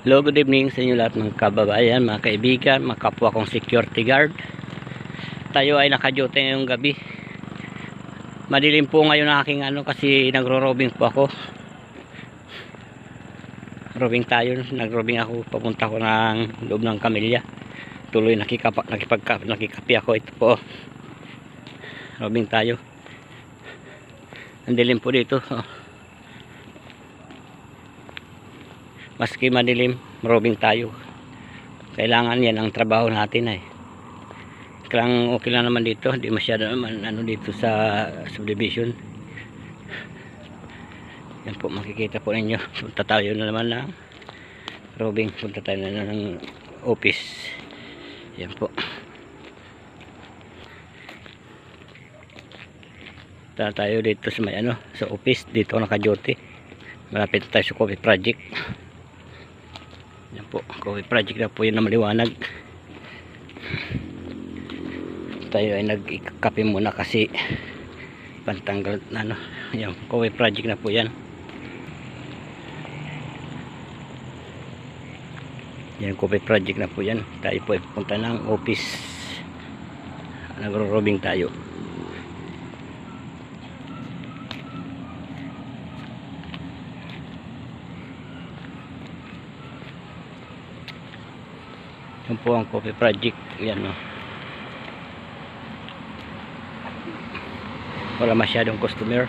Hello, good evening sa inyo lahat mga kababayan, mga kaibigan, mga kapwa kong security guard. Tayo ay naka-duty ngayong gabi. Madilim po ngayon ang aking kasi nagro-robing po ako. Robing tayo, nag-robing ako, papunta ko ng loob ng Camellia. Tuloy nakikapi ako, ito po. Robing tayo. Ang dilim po dito. Maski madilim, robing tayo. Kailangan yan ang trabaho natin ay. Kailangan okay lang naman dito, hindi masyado naman dito sa subdivision. Yan po, makikita po ninyo. Punta tayo na naman ng robing, punta tayo na ng office. Yan po. Punta tayo dito sa may sa office, dito naka-duty. Malapit tayo sa coffee project. Yan po, coffee project na po yun na maliwanag. Tayo ay nagkape muna kasi pantanggal na yan, coffee project na po yan. Yan, coffee project na po yan. Tayo po ay pupunta ng office. Nagro-robing tayo. Yan po ang coffee project. Yan wala masyadong customer.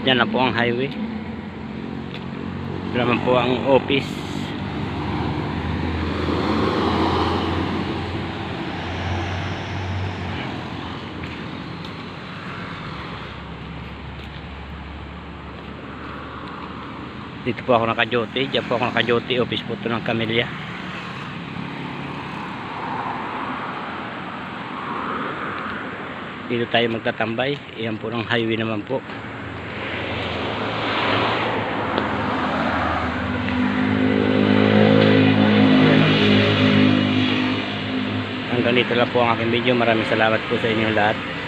Yan na po ang highway. Yan naman po ang office. Dito po ako naka-duty. Diyan po ako naka-duty. Office po ito ng Camellia. Dito tayo magtatambay. Iyan po ng highway naman po. Hanggang dito lang po ang aking video. Maraming salamat po sa inyo lahat.